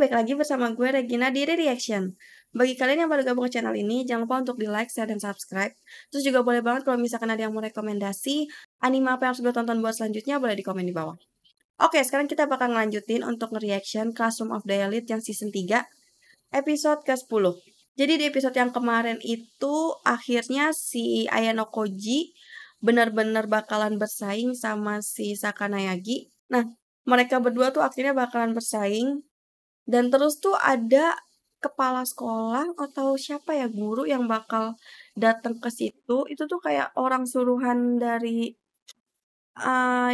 balik lagi bersama gue Regina di Reaction. Bagi kalian yang baru gabung ke channel ini, jangan lupa untuk di like, share, dan subscribe. Terus juga boleh banget kalau misalkan ada yang mau rekomendasi anime apa yang harus gue tonton buat selanjutnya, boleh di komen di bawah. Oke, sekarang kita bakal ngelanjutin untuk nge-reaction Classroom of the Elite yang season 3, episode ke-10. Jadi di episode yang kemarin itu, akhirnya si Ayano Koji benar-benar bakalan bersaing sama si Sakanayagi. Nah, mereka berdua tuh akhirnya bakalan bersaing. Dan terus tuh ada kepala sekolah atau siapa ya, guru yang bakal datang ke situ. Itu tuh kayak orang suruhan dari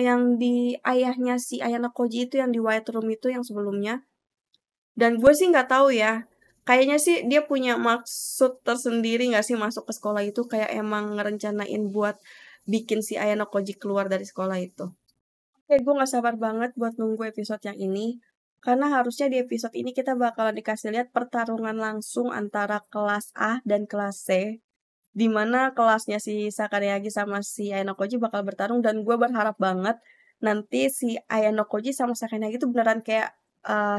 yang di ayahnya si Ayano Koji itu, yang di White Room itu yang sebelumnya. Dan gue sih nggak tahu ya. Kayaknya sih dia punya maksud tersendiri nggak sih masuk ke sekolah itu, kayak emang ngerencanain buat bikin si Ayano Koji keluar dari sekolah itu. Oke, gue gak sabar banget buat nunggu episode yang ini. Karena harusnya di episode ini kita bakalan dikasih lihat pertarungan langsung antara kelas A dan kelas C. Dimana kelasnya si Sakanayagi sama si Ayano Koji bakal bertarung. Dan gue berharap banget nanti si Ayano Koji sama Sakanayagi itu beneran kayak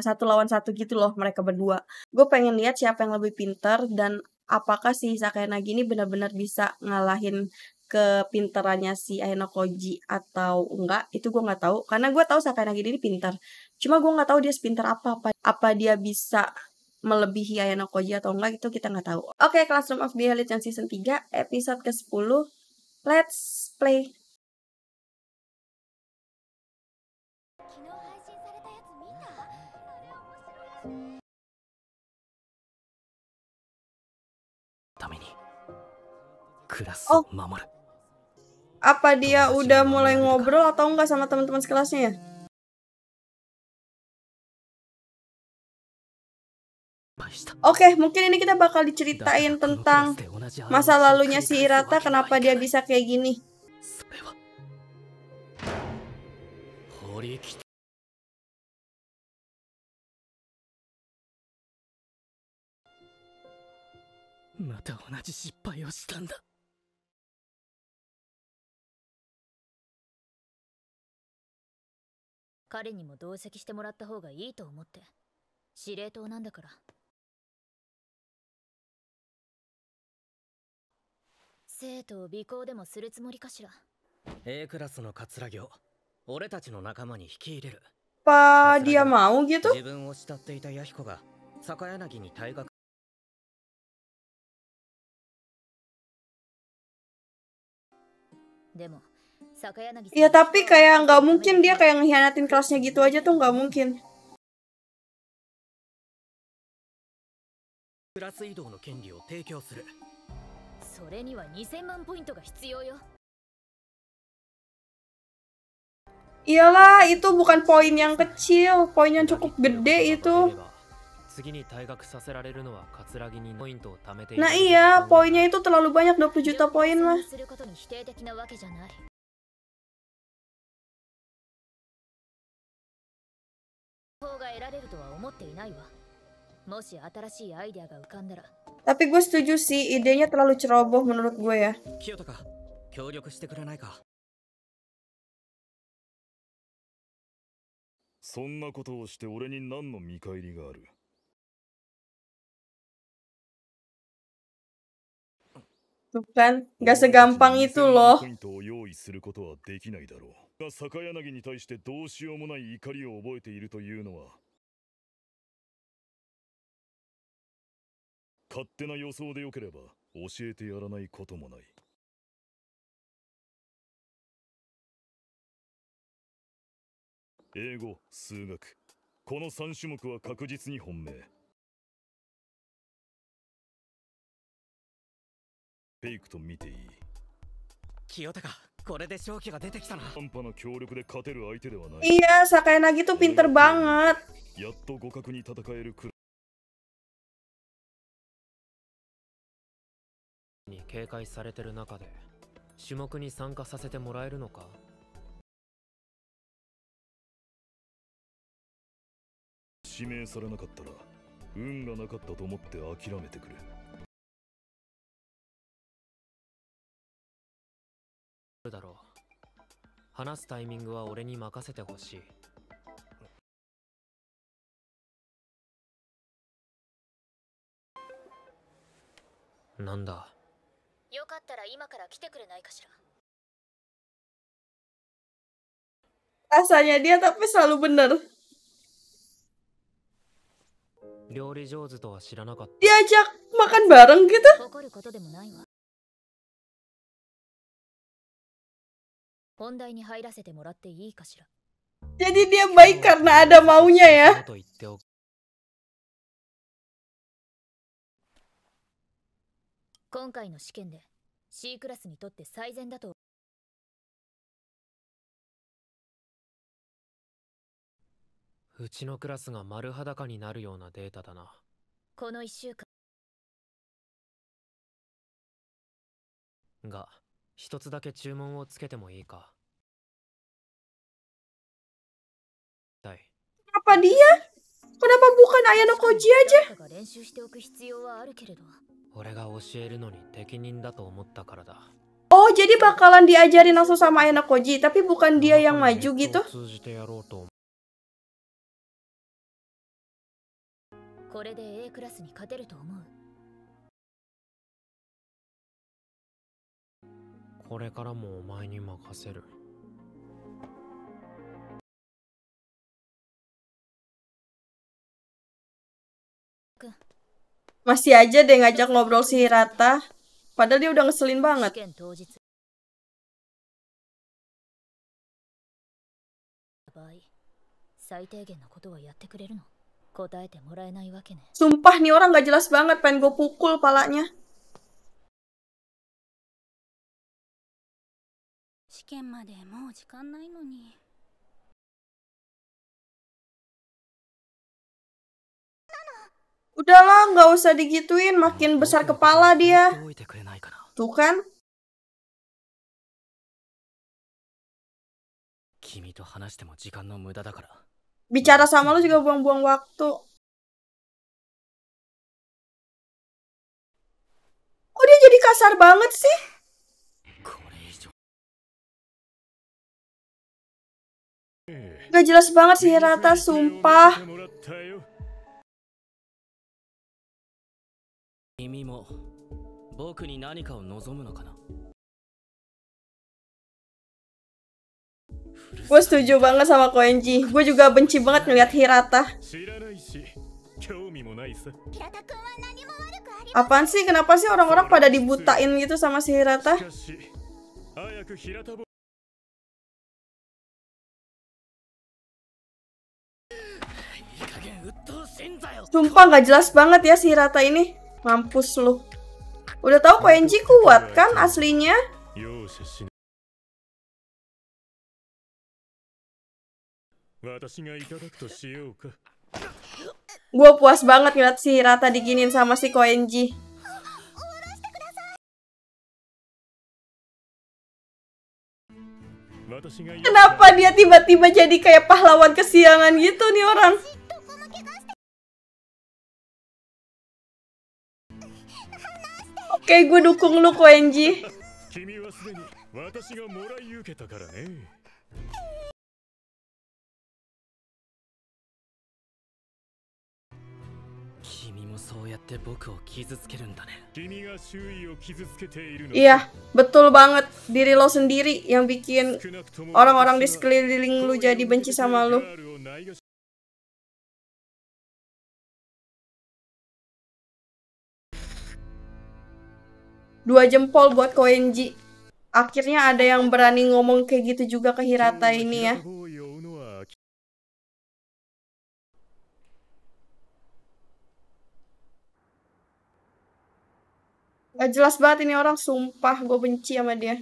satu lawan satu gitu loh, mereka berdua. Gue pengen lihat siapa yang lebih pinter dan apakah si Sakanagi ini benar-benar bisa ngalahin kepinterannya si Ayano Koji atau enggak. Itu gue nggak tahu, karena gue tahu Sakanagi ini pintar, cuma gue nggak tahu dia sepintar apa dia bisa melebihi Ayano Koji atau enggak, itu kita nggak tahu. Oke, Classroom of the Elite yang season 3 episode ke-10, let's play. ためにクラスを守る。 Apa dia udah mulai ngobrol atau enggak sama teman-teman sekelasnya ya? Oke, mungkin ini kita bakal diceritain tentang masa lalunya si Hirata, kenapa dia bisa kayak gini. Apa dia mau gitu? Ya tapi kayak nggak mungkin dia kayak ngehianatin kelasnya gitu aja tuh, nggak mungkin. Iyalah, itu bukan poin yang kecil, poin yang cukup gede itu. Nah iya, poinnya itu terlalu banyak, 20 juta poin lah. Tapi gue setuju sih, idenya terlalu ceroboh menurut gue ya. Tuh kan, gak segampang itu loh. Iya, Sakanagi tuh pinter banget. なんだ。よかったら今から来てくれないかしら。 Rasanya dia tapi selalu bener. 料理上手とは知らなかった。 Diajak makan bareng gitu. 誇ることでもないわ。本題に入らせてもらっていいかしら。 Jadi dia baik karena ada maunya ya. と言っておく。今回の試験で C クラスにとって最善だと。うちのクラスが丸裸になるようなデータだな。この1週間が、一つだけ注文をつけてもいいか。はい。 Kenapa dia? Kenapa bukan Ayano Koji aja? 誰かが練習しておく必要はあるけれど。俺が教えるのに適任だと思ったからだ。 Oh, jadi bakalan diajarin langsung sama Ayano Koji, tapi bukan dia yang maju gitu. 通じてやろうと。これで A クラスに勝てると思う。これからもお前に任せる。 Masih aja deh ngajak ngobrol si Hirata. Padahal dia udah ngeselin 試 banget. 験当日場合、最低限のことはやってくれるの？答えてもらえないわけね。 Sumpah nih orang gak jelas banget, pengen gue pukul palanya. 試験までもう時間ないのに。 Udahlah, gak usah digituin, makin besar kepala dia. Tuh kan? 君と話しても時間の無駄だから。 Bicara sama lu juga buang-buang waktu. Kok dia jadi kasar banget sih? Gak jelas banget sih Hirata, sumpah. 君も僕に何かを望むのかな。 Gue setuju banget sama Koenji. Gue juga benci banget ngeliat Hirata. Apaan sih? Kenapa sih orang-orang pada dibutain gitu sama si Hirata? Sumpah gak jelas banget ya si Hirata ini. Mampus lu. Udah tahu Koenji kuat kan aslinya? Gue puas banget ngeliat si Hirata diginin sama si Koenji. Kenapa dia tiba-tiba jadi kayak pahlawan kesiangan gitu nih orang? Oke, gue dukung lu Koenji. Iya, betul banget. Diri lo sendiri yang bikin orang-orang di sekeliling lu jadi benci sama lu. Dua jempol buat Koenji. Akhirnya ada yang berani ngomong kayak gitu juga ke Hirata ini ya. Gak jelas banget ini orang, sumpah gue benci sama dia.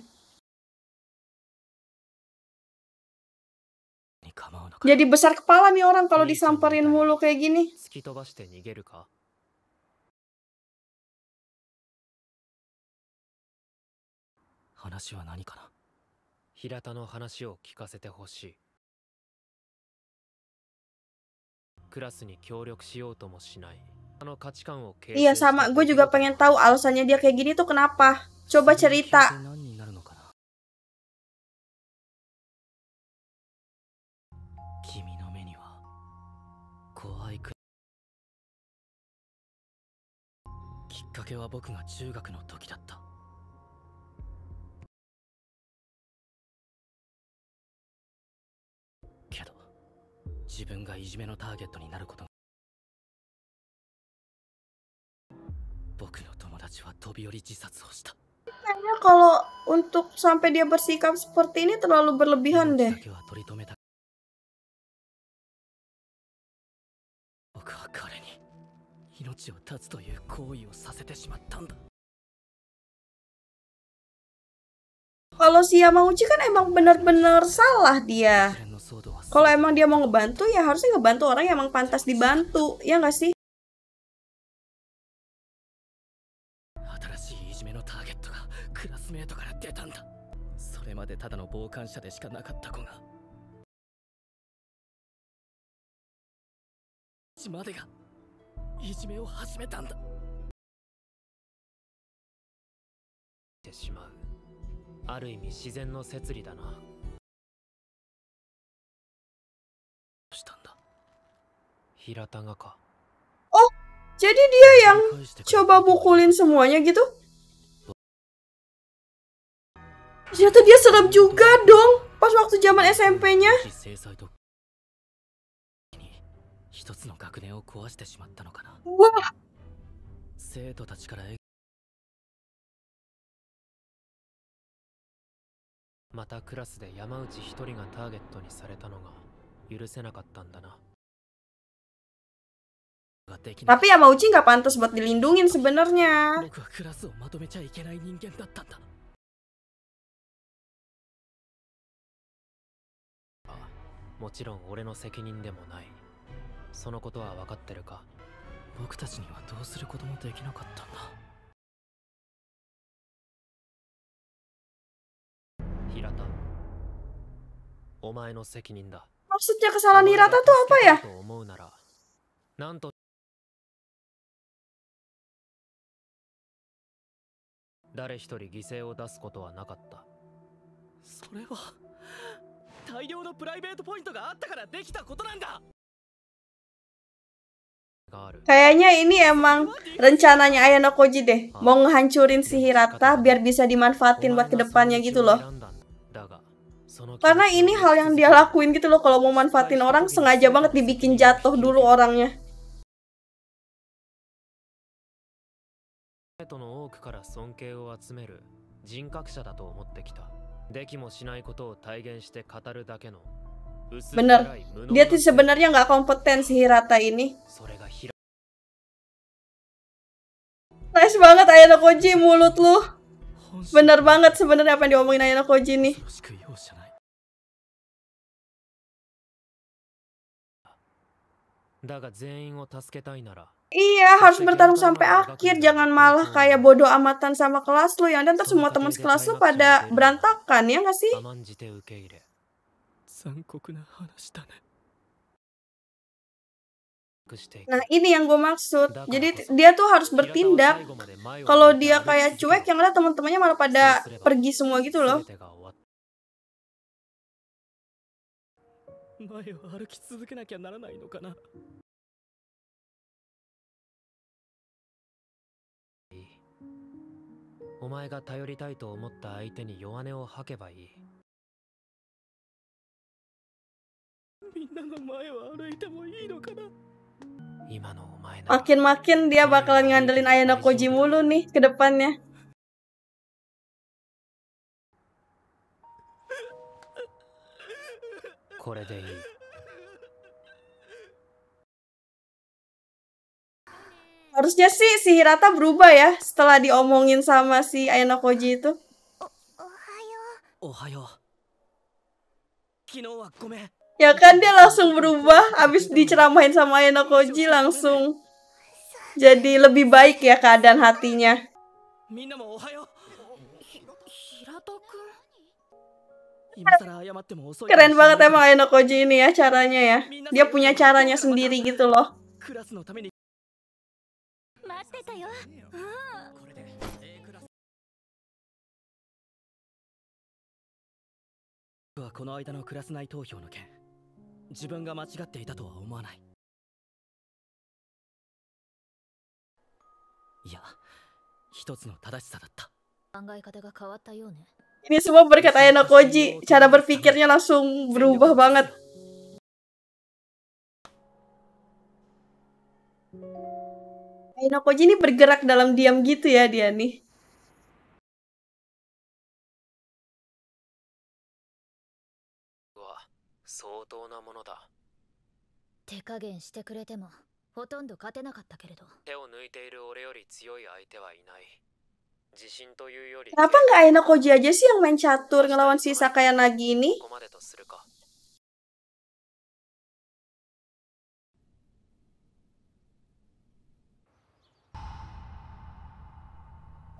Jadi besar kepala nih orang kalau disamperin mulu kayak gini. Iya sama, gue juga pengen tahu alasannya dia kayak gini tuh kenapa. Coba cerita. かけは僕が中学の時だった。けど自分がいじめのターゲットになることが、僕の友達は飛び降り自殺をした。 Kayaknya kalau untuk sampai dia bersikap seperti ini terlalu berlebihan 命 deh. だけは取り留めた。僕は彼に命を絶つという行為をさせてしまったんだ。 Kalau si Yamauchi kan emang benar-benar salah dia. 一連の騒動は Kalau emang dia mau ngebantu ya harusnya ngebantu orang yang emang pantas dibantu, ya nggak sih? 新しいいじめのターゲットがクラスメートから出たんだ。それまでただの傍観者でしかなかった子が、までがいじめを始めたんだ。てしまう。ある意味自然の摂理だな。どうしたんだ。平田がか。 Oh, jadi dia yang coba mukulin semuanya gitu? Ternyata dia serem juga dong pas waktu zaman SMP-nya. 制裁と一つの学年を壊してしまったのかな。 Wah, 生徒たちからまたクラスで山内一人がターゲットにされたのが許せなかったんだな。 tapi Yamauchi nggak pantas buat dilindungin sebenarnya. 僕はクラスをまとめちゃいけない人間だったんだ。もちろん俺の責任でもない。そのことは分かってるか。僕たちにはどうすることもできなかったんだ。平田、お前の責任だ。 Maksudnya kesalahan Hirata tuh apa ya? と思うなら、なんと誰一人犠牲を出すことはなかった。それは大量のプライベートポイントがあったからできたことなんだ。 Kayaknya ini emang rencananya Ayano Koji deh. Mau ngehancurin si Hirata biar bisa dimanfaatin buat kedepannya gitu loh. Karena ini hal yang dia lakuin gitu loh. Kalau mau manfaatin orang sengaja banget dibikin jatuh dulu orangnya. 生徒の多くから尊敬を集める人格者だと思ってきた。できもしないことを体現して語るだけの。 Bener, dia tuh sebenarnya nggak kompeten si Hirata ini. Nice banget Ayano Koji, mulut lu. Bener banget sebenarnya apa yang diomongin Ayano Koji nih. Iya, harus bertarung sampai akhir. Jangan malah kayak bodoh amatan sama kelas lu. Yang ada ntar semua teman sekelas lu pada berantakan, ya nggak sih? Nah ini yang gue maksud. Jadi dia tuh harus bertindak. Kalau dia kayak cuek, yang ada teman-temannya malah pada pergi semua gitu loh. Makin-makin dia bakalan ngandelin Ayano Koji mulu nih ke depannya. Harusnya sih si Hirata berubah ya setelah diomongin sama si Ayano Koji itu. Ya kan dia langsung berubah abis diceramahin sama Ayano Koji, langsung jadi lebih baik ya keadaan hatinya. Keren banget emang Ayano Koji ini ya caranya ya. Dia punya caranya sendiri gitu loh. この間のクラス内投票の件、自分が間違っていたとは思わない。いや、一つの正しさだった。考え方が変わったようね。Ini semua berkat Ayano Koji. Cara berpikirnya langsung berubah banget. Ayano Koji ini bergerak dalam diam gitu ya dia nih. 相当なものだ。手加減してくれてもほとんど勝てなかったけれど。手を抜いている俺より強い相手はいない。自信というより。 Kenapa nggak Ayano Koji aja sih yang main catur ngelawan si Sakayanagi ini?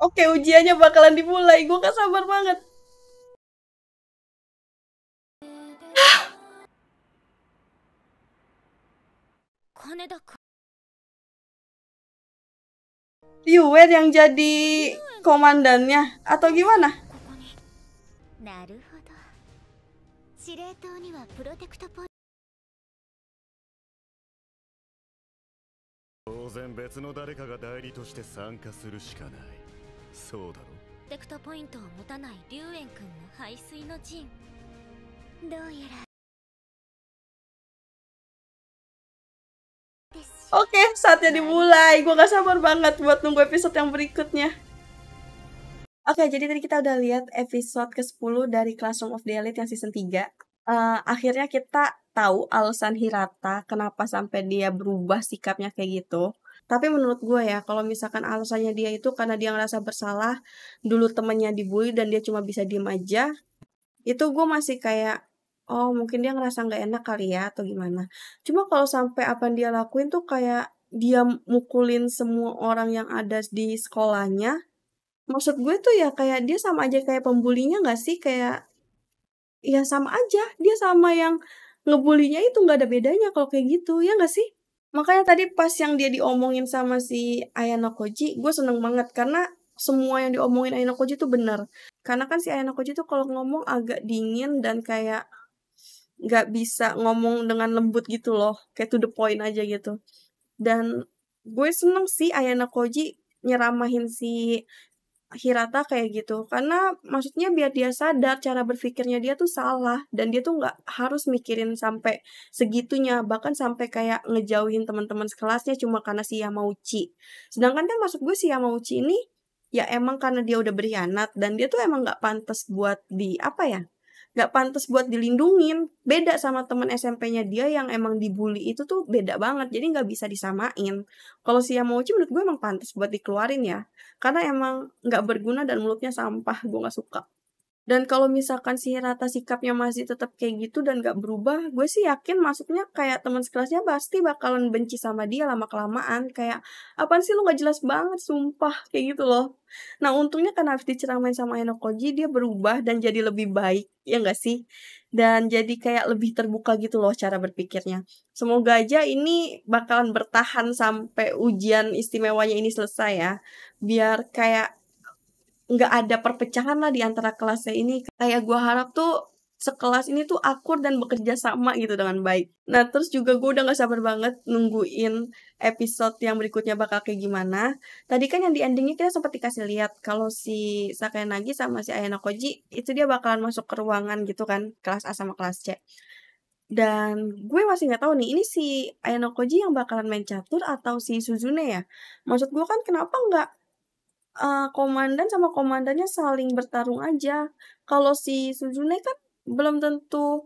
Oke, ujiannya bakalan dimulai. Gue gak sabar banget. Yuen yang jadi komandannya atau gimana? なるほど。司令塔にはプロテクトポイント。当然別の誰かが代理として参加するしかない。そうだろ。プロテクトポイントを持たない龍炎くんの排水の陣。どうやら。 Oke, saatnya dimulai. Gue gak sabar banget buat nunggu episode yang berikutnya. Oke, jadi tadi kita udah lihat episode ke-10 dari Classroom of the Elite yang season 3. Akhirnya kita tahu alasan Hirata kenapa sampai dia berubah sikapnya kayak gitu. Tapi menurut gue ya, kalau misalkan alasannya dia itu karena dia ngerasa bersalah, dulu temennya dibully dan dia cuma bisa diem aja, itu gue masih kayak, oh mungkin dia ngerasa nggak enak kali ya atau gimana. Cuma kalau sampai apa yang dia lakuin tuh kayak dia mukulin semua orang yang ada di sekolahnya. Maksud gue tuh ya kayak dia sama aja kayak pembulinya nggak sih? Kayak ya sama aja. Dia sama yang ngebulinya itu nggak ada bedanya kalau kayak gitu. Ya nggak sih? Makanya tadi pas yang dia diomongin sama si Ayano Koji, gue seneng banget karena semua yang diomongin Ayano Koji tuh bener. Karena kan si Ayano Koji tuh kalau ngomong agak dingin dan kayak nggak bisa ngomong dengan lembut gitu loh, kayak to the point aja gitu. Dan gue seneng sih Ayano Koji nyeramahin si Hirata kayak gitu, karena maksudnya biar dia sadar cara berpikirnya dia tuh salah dan dia tuh nggak harus mikirin sampai segitunya, bahkan sampai kayak ngejauhin teman-teman sekelasnya cuma karena si Yamauchi. Sedangkan kan maksud gue si Yamauchi ini ya emang karena dia udah berkhianat dan dia tuh emang nggak pantas buat nggak pantas buat dilindungin. Beda sama teman SMP-nya dia yang emang dibully itu tuh beda banget. Jadi nggak bisa disamain. Kalau si Yamauchi menurut gue emang pantas buat dikeluarin ya. Karena emang nggak berguna dan mulutnya sampah. Gue nggak suka. Dan kalau misalkan si Hirata sikapnya masih tetap kayak gitu dan gak berubah, gue sih yakin masuknya kayak teman sekelasnya pasti bakalan benci sama dia lama-kelamaan. Kayak, apaan sih lu gak jelas banget, sumpah. Kayak gitu loh. Nah untungnya karena habis diceramain sama Ayano Koji, dia berubah dan jadi lebih baik. Ya gak sih? Dan jadi kayak lebih terbuka gitu loh cara berpikirnya. Semoga aja ini bakalan bertahan sampai ujian istimewanya ini selesai ya. Biar kayak nggak ada perpecahan lah di antara kelasnya ini. Kayak gue harap tuh sekelas ini tuh akur dan bekerja sama gitu dengan baik. Nah terus juga gue udah gak sabar banget nungguin episode yang berikutnya bakal kayak gimana. Tadi kan yang di endingnya kita sempat dikasih lihat kalau si Sakayanagi sama si Ayano Koji itu dia bakalan masuk ke ruangan gitu kan, kelas A sama kelas C. Dan gue masih nggak tahu nih, ini si Ayano Koji yang bakalan main catur atau si Suzune ya. Maksud gue kan kenapa nggak komandan sama komandannya saling bertarung aja. Kalau si Suzune kan belum tentu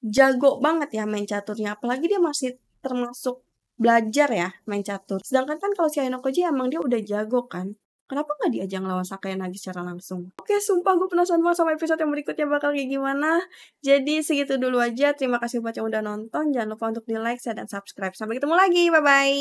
jago banget ya main caturnya. Apalagi dia masih termasuk belajar ya main catur. Sedangkan kan kalau si Ayano Koji emang dia udah jago kan. Kenapa nggak diajak lawan Sakayanagi secara langsung? Oke, sumpah gue penasaran banget sama episode yang berikutnya bakal kayak gimana. Jadi segitu dulu aja. Terima kasih buat yang udah nonton. Jangan lupa untuk di like, share, dan subscribe. Sampai ketemu lagi. Bye-bye.